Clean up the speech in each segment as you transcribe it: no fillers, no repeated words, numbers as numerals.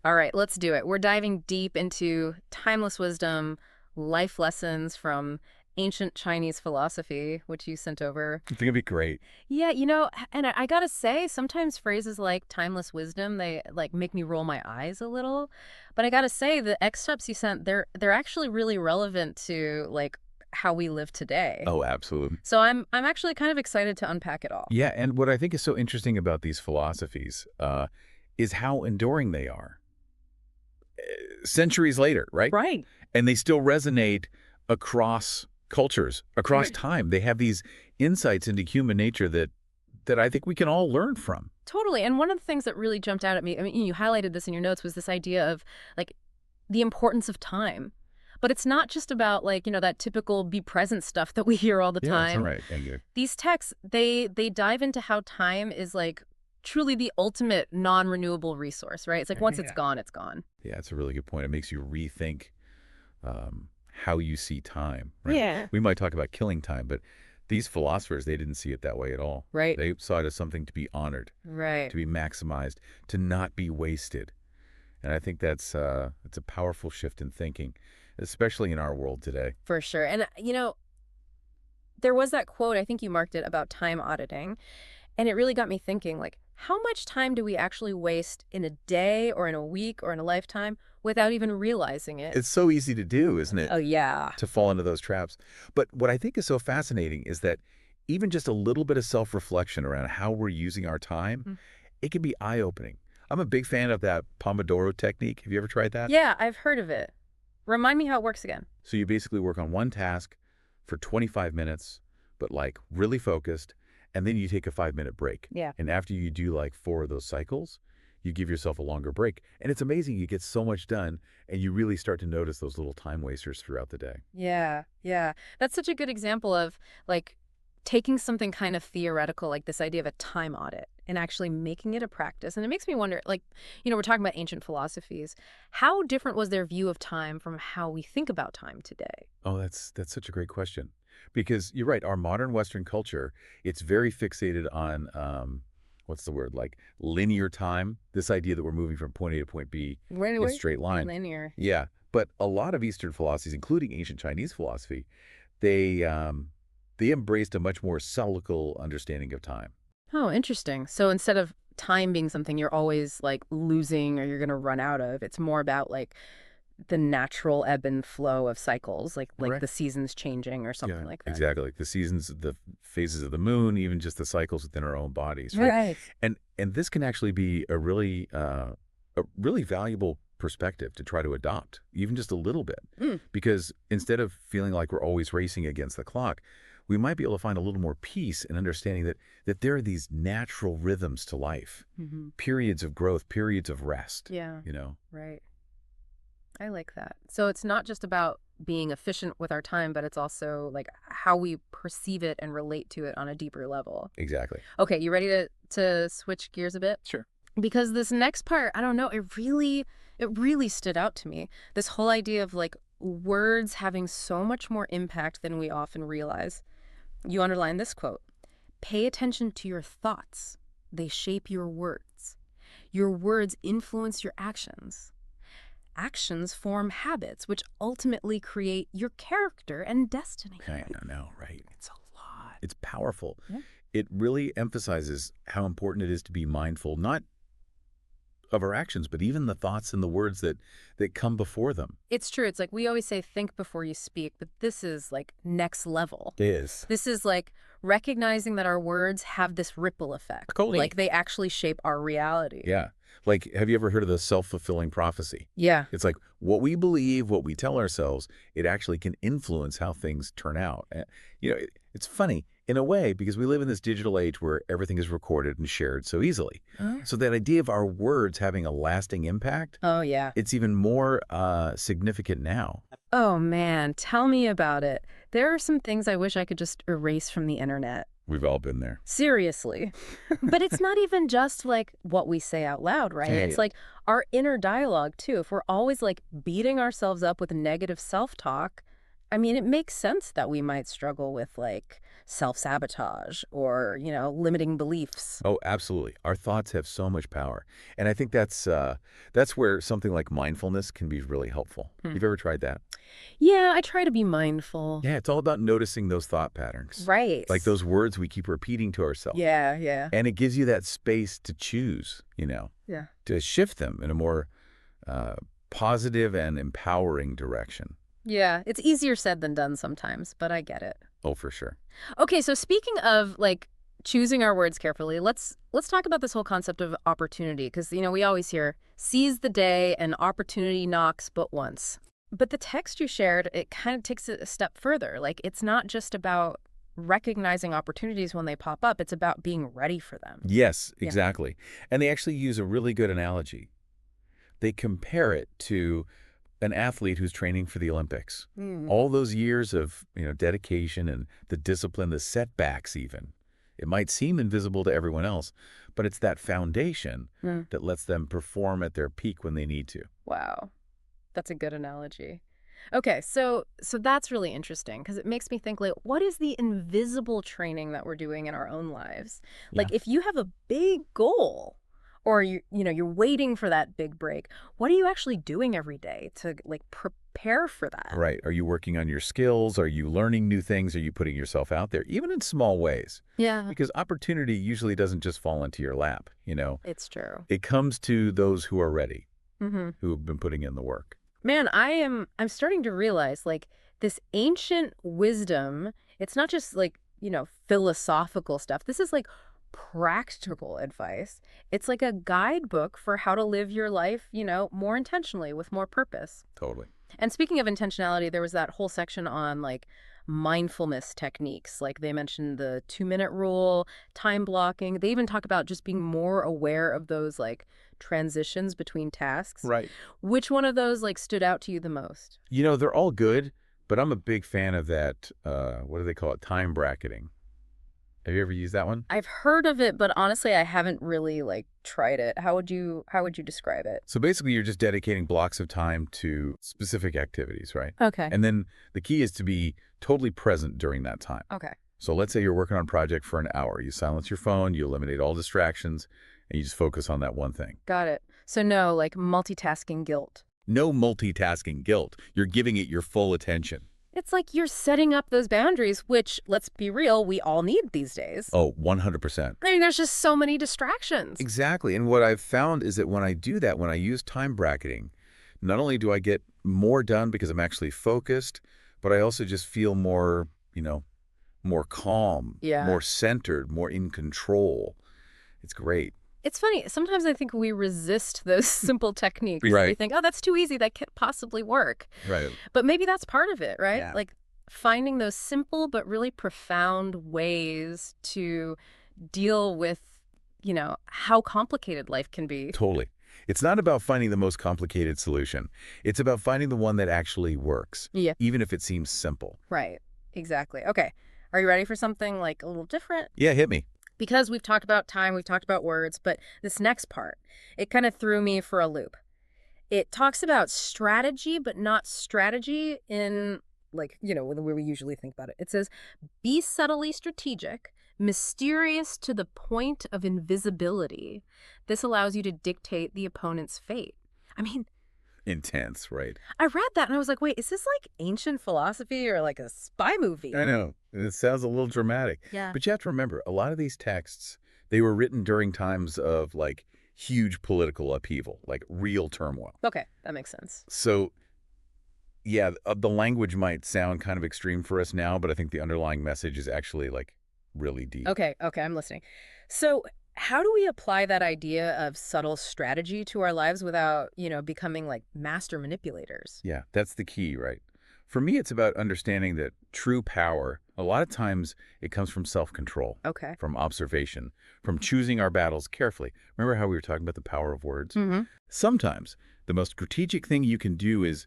All right, let's do it. We're diving deep into timeless wisdom, life lessons from ancient Chinese philosophy, which you sent over. I think it'd be great. Yeah, and I gotta say, sometimes phrases like timeless wisdom, they like make me roll my eyes a little. But I gotta say, the excerpts you sent, they're actually really relevant to like how we live today. Oh, absolutely. So I'm actually kind of excited to unpack it all. Yeah, and what I think is so interesting about these philosophies is how enduring they are. Centuries later, right? Right. And they still resonate across cultures, across Right. time. They have these insights into human nature that I think we can all learn from. Totally. And one of the things that really jumped out at me, I mean, you highlighted this in your notes, was this idea of like the importance of time. But it's not just about like, that typical be present stuff that we hear all the Yeah, that's all time. right. Thank you. These texts, they dive into how time is like truly the ultimate non-renewable resource, right? It's like once it's Yeah. gone, it's gone. Yeah, it's a really good point. It makes you rethink how you see time, right? Yeah. We might talk about killing time, but these philosophers, they didn't see it that way at all. Right. They saw it as something to be honored, Right. to be maximized, to not be wasted. And I think that's it's a powerful shift in thinking, especially in our world today. For sure. And there was that quote, I think you marked it, about time auditing. And it really got me thinking, like, how much time do we actually waste in a day or in a week or in a lifetime without even realizing it? It's so easy to do, isn't it? Oh, yeah. To fall into those traps. But what I think is so fascinating is that even just a little bit of self-reflection around how we're using our time, Mm. it can be eye-opening. I'm a big fan of that Pomodoro technique. Have you ever tried that? Yeah, I've heard of it. Remind me how it works again. So you basically work on one task for 25 minutes, but like really focused, and then you take a 5-minute break. Yeah. And after you do like 4 of those cycles, you give yourself a longer break. And it's amazing. You get so much done, and you really start to notice those little time wasters throughout the day. Yeah, yeah. That's such a good example of like taking something kind of theoretical, like this idea of a time audit, and actually making it a practice. And it makes me wonder, like, we're talking about ancient philosophies. How different was their view of time from how we think about time today? Oh, that's such a great question. Because you're right, our modern Western culture, it's very fixated on what's the word, like linear time, this idea that we're moving from point A to point B Right in a away. straight line. Linear. Yeah, but a lot of Eastern philosophies, including ancient Chinese philosophy, they embraced a much more cyclical understanding of time. Oh, interesting. So instead of time being something you're always like losing or you're going to run out of, it's more about like the natural ebb and flow of cycles, like Right. the seasons changing or something Yeah, like that. exactly. Like the seasons, the phases of the moon, even just the cycles within our own bodies, right? Right. And this can actually be a really valuable perspective to try to adopt, even just a little bit, Mm. because instead of feeling like we're always racing against the clock, we might be able to find a little more peace in understanding that there are these natural rhythms to life, Hmm. periods of growth, periods of rest. Yeah. You know, Right. I like that. So it's not just about being efficient with our time, but it's also like how we perceive it and relate to it on a deeper level. exactly. Okay, you ready to switch gears a bit? Sure. Because this next part, I don't know, it really stood out to me. This whole idea of like words having so much more impact than we often realize. You underline this quote. Pay attention to your thoughts. They shape your words. Your words influence your actions. Actions form habits, which ultimately create your character and destiny. I know, right? It's a lot. It's powerful. Yeah. It really emphasizes how important it is to be mindful, not of our actions, but even the thoughts and the words that come before them. It's true. It's like we always say, think before you speak, but this is like next level. It is. This is like recognizing that our words have this ripple effect. Totally. Like they actually shape our reality. Yeah. Like, have you ever heard of the self-fulfilling prophecy? Yeah. It's like what we believe, what we tell ourselves, it actually can influence how things turn out. It's funny in a way because we live in this digital age where everything is recorded and shared so easily. Huh? So that idea of our words having a lasting impact, Oh, yeah. it's even more significant now. Oh, man. Tell me about it. There are some things I wish I could just erase from the internet. We've all been there. Seriously. But it's not even just like what we say out loud, right? Yeah, It's yeah. like our inner dialogue too. If we're always like beating ourselves up with negative self-talk, I mean, it makes sense that we might struggle with like self-sabotage or, limiting beliefs. Oh, absolutely. Our thoughts have so much power. And I think that's where something like mindfulness can be really helpful. Hmm. You've ever tried that? Yeah, I try to be mindful. Yeah, it's all about noticing those thought patterns, Right. like those words we keep repeating to ourselves. Yeah, yeah. And it gives you that space to choose, Yeah. to shift them in a more uh, positive and empowering direction. Yeah, it's easier said than done sometimes, but I get it. Oh, for sure. Okay, so speaking of like choosing our words carefully, let's talk about this whole concept of opportunity because we always hear seize the day and opportunity knocks but once. But the text you shared, it kind of takes it a step further. Like it's not just about recognizing opportunities when they pop up, it's about being ready for them. Yes, Yeah. exactly. And they actually use a really good analogy. They compare it to an athlete who's training for the Olympics. Mm. All those years of, dedication and the discipline, the setbacks even. It might seem invisible to everyone else, but it's that foundation Mm. that lets them perform at their peak when they need to. Wow. That's a good analogy. Okay, so that's really interesting because it makes me think like what is the invisible training that we're doing in our own lives? Yeah. Like if you have a big goal or you're waiting for that big break, what are you actually doing every day to like prepare for that? Right. Are you working on your skills? Are you learning new things? Are you putting yourself out there, even in small ways? Yeah, Because opportunity usually doesn't just fall into your lap. it's true. It comes to those who are ready, Mhm. who have been putting in the work. Man, I'm starting to realize like this ancient wisdom, it's not just like, philosophical stuff. This is like practical advice. It's like a guidebook for how to live your life, more intentionally with more purpose. Totally. And speaking of intentionality, there was that whole section on like mindfulness techniques. Like they mentioned the 2-minute rule, time blocking. They even talk about just being more aware of those like transitions between tasks. Right. Which one of those like stood out to you the most? They're all good, but I'm a big fan of that, what do they call it? Time bracketing. Have you ever used that one? I've heard of it, but honestly, I haven't really like tried it. How would you describe it? So basically, you're just dedicating blocks of time to specific activities, right? Okay. And then the key is to be totally present during that time. Okay. So let's say you're working on a project for an hour. You silence your phone, you eliminate all distractions, and you just focus on that one thing. Got it. So no, like multitasking guilt. No multitasking guilt. You're giving it your full attention. It's like you're setting up those boundaries, which, let's be real, we all need these days. Oh, 100%. I mean, there's just so many distractions. Exactly. And what I've found is that when I do that, when I use time bracketing, not only do I get more done because I'm actually focused, but I also just feel more, more calm, Yeah. more centered, more in control. It's great. It's funny. Sometimes I think we resist those simple techniques. We Right. think, oh, that's too easy. That can't possibly work. Right. But maybe that's part of it, right? Yeah. Like finding those simple but really profound ways to deal with, how complicated life can be. Totally. It's not about finding the most complicated solution. It's about finding the one that actually works, Yeah. even if it seems simple. Right. Exactly. Okay. Are you ready for something like a little different? Yeah, hit me. Because we've talked about time, we've talked about words, but this next part, it kind of threw me for a loop. It talks about strategy, but not strategy in like, the way we usually think about it. It says, be subtly strategic, mysterious to the point of invisibility. This allows you to dictate the opponent's fate. I mean, Intense, right? I read that and I was like, wait, is this like ancient philosophy or like a spy movie? I know. It sounds a little dramatic. Yeah. But you have to remember, a lot of these texts, they were written during times of like huge political upheaval, like real turmoil. Okay, that makes sense. So, yeah, the language might sound kind of extreme for us now, but I think the underlying message is actually like really deep. Okay, I'm listening. So, how do we apply that idea of subtle strategy to our lives without, becoming like master manipulators? Yeah, that's the key, right? For me, it's about understanding that true power, a lot of times it comes from self-control, Okay. from observation, from choosing our battles carefully. Remember how we were talking about the power of words? Mm-hmm. Sometimes the most strategic thing you can do is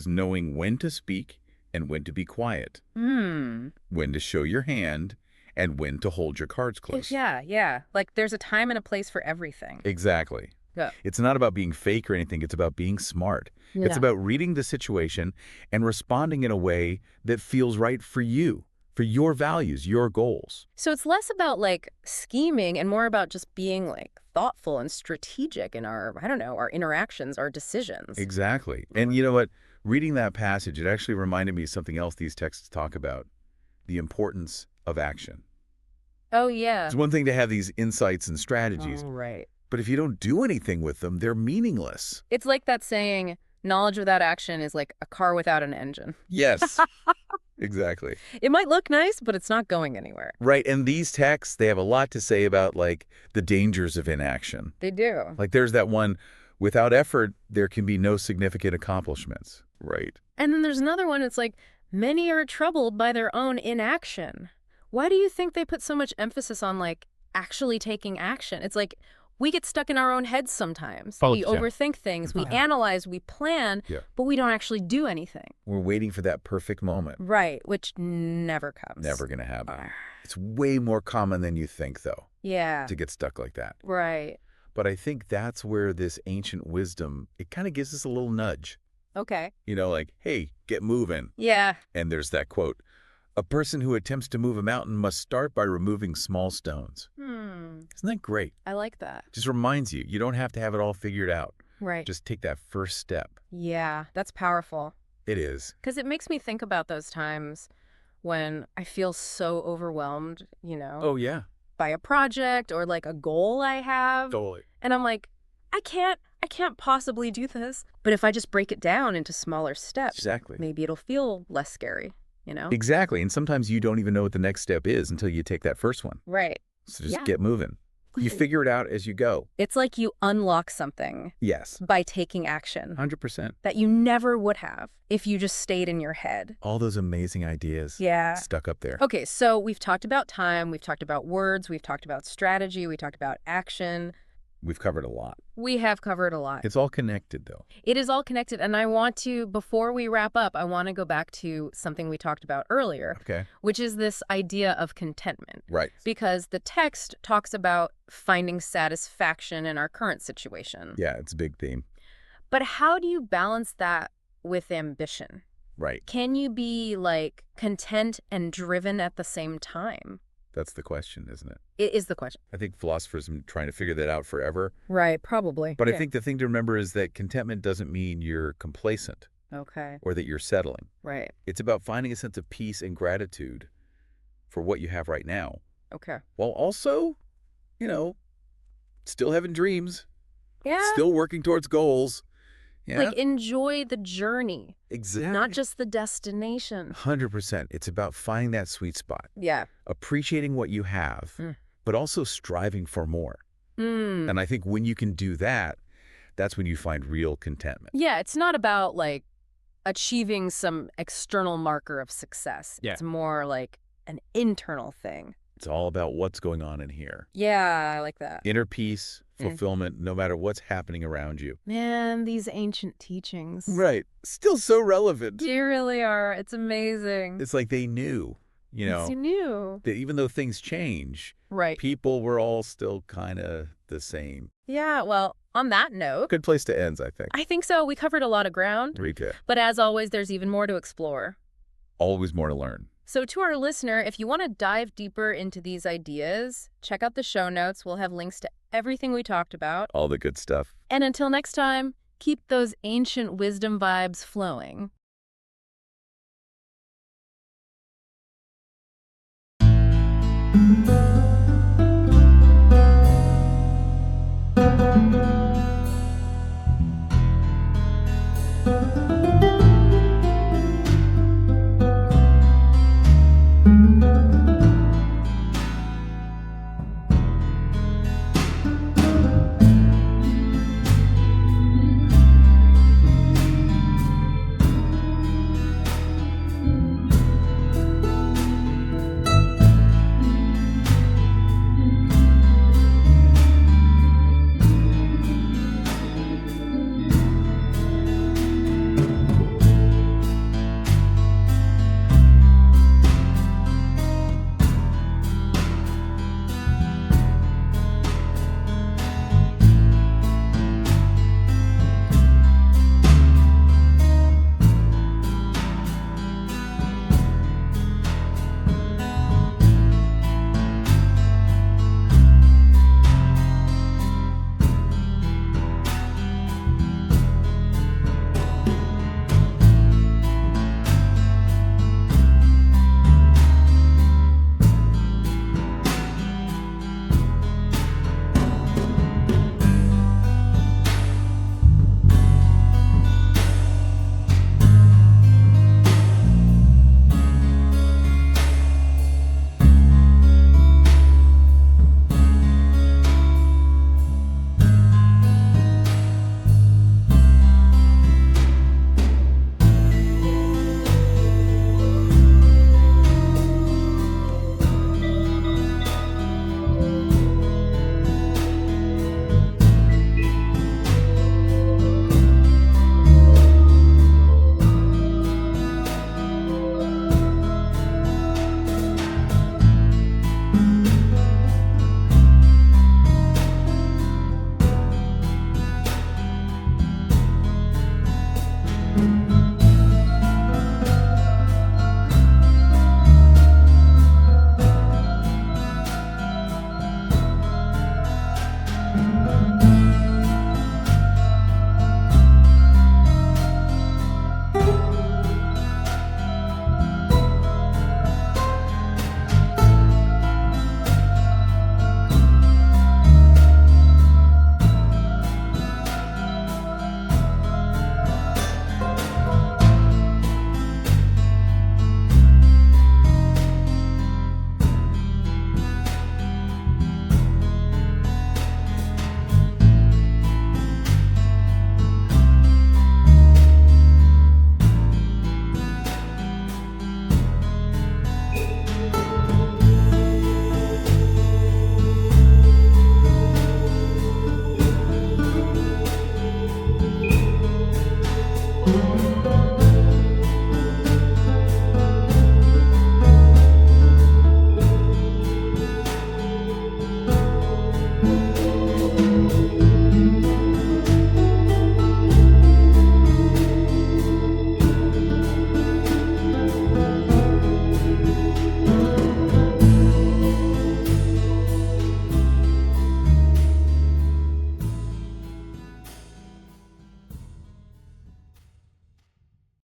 knowing when to speak and when to be quiet, Hmm. when to show your hand, and when to hold your cards close. Yeah. Like there's a time and a place for everything. Exactly. Yeah. It's not about being fake or anything. It's about being smart. It's Yeah. about reading the situation and responding in a way that feels right for you, for your values, your goals. So it's less about like scheming and more about just being like thoughtful and strategic in our, I don't know, our interactions, our decisions. Exactly. And you know what? Reading that passage, it actually reminded me of something else these texts talk about, the importance of action. Oh, yeah. It's one thing to have these insights and strategies, Oh, right. but if you don't do anything with them, they're meaningless. It's like that saying, knowledge without action is like a car without an engine. Yes, exactly. It might look nice, but it's not going anywhere. Right, and these texts, they have a lot to say about, like, the dangers of inaction. They do. Like, there's that one, without effort, there can be no significant accomplishments. Right. And then there's another one, it's like, many are troubled by their own inaction. Why do you think they put so much emphasis on, like, actually taking action? It's like, we get stuck in our own heads sometimes. Oh, We yeah. overthink things, we analyze, we plan, Yeah. but we don't actually do anything. We're waiting for that perfect moment. Right, which never comes. Never going to happen. Arr. It's way more common than you think, though, Yeah, to get stuck like that. right. But I think that's where this ancient wisdom, it kind of gives us a little nudge. Okay. You know, like, hey, get moving. Yeah. And there's that quote, a person who attempts to move a mountain must start by removing small stones. Isn't that great? I like that. Just reminds you, you don't have to have it all figured out. Right. Just take that first step. Yeah, that's powerful. It is. Because it makes me think about those times when I feel so overwhelmed, Oh, yeah. by a project or like a goal I have. Totally. And I'm like, I can't possibly do this. But if I just break it down into smaller steps, Exactly. maybe it'll feel less scary, Exactly. And sometimes you don't even know what the next step is until you take that first one. Right. So just Yeah. get moving. You figure it out as you go. It's like you unlock something Yes. by taking action 100%. that you never would have if you just stayed in your head. All those amazing ideas Yeah. stuck up there. Okay, so we've talked about time, we've talked about words, we've talked about strategy, we talked about action. We've covered a lot. We have covered a lot. It's all connected, though. It is all connected, and I want to, before we wrap up, I want to go back to something we talked about earlier, Okay. which is this idea of contentment. Right. Because the text talks about finding satisfaction in our current situation. Yeah, it's a big theme. But how do you balance that with ambition? Right. Can you be, like, content and driven at the same time? That's the question, isn't it? It is the question. I think philosophers have been trying to figure that out forever. Right, probably. But I think the thing to remember is that contentment doesn't mean you're complacent Okay, or that you're settling. right. It's about finding a sense of peace and gratitude for what you have right now, Okay. while also, still having dreams, Yeah. still working towards goals. Yeah, Like, enjoy the journey, exactly. not just the destination. 100%. It's about finding that sweet spot, Yeah. appreciating what you have, but also striving for more. Mm. And I think when you can do that, that's when you find real contentment. Yeah, it's not about, like, achieving some external marker of success. Yeah. It's more like an internal thing. It's all about what's going on in here. Yeah, I like that. Inner peace, fulfillment, no matter what's happening around you. Man, these ancient teachings. Right. Still so relevant. You really are. It's amazing. It's like they knew, Yes, you knew. that even though things change, Right. people were all still kind of the same. Yeah, well, on that note, Good place to end, I think. I think so. We covered a lot of ground. Rita, But as always, there's even more to explore. always more to learn. So to our listener, if you want to dive deeper into these ideas, check out the show notes. We'll have links to everything we talked about. All the good stuff. And until next time, keep those ancient wisdom vibes flowing.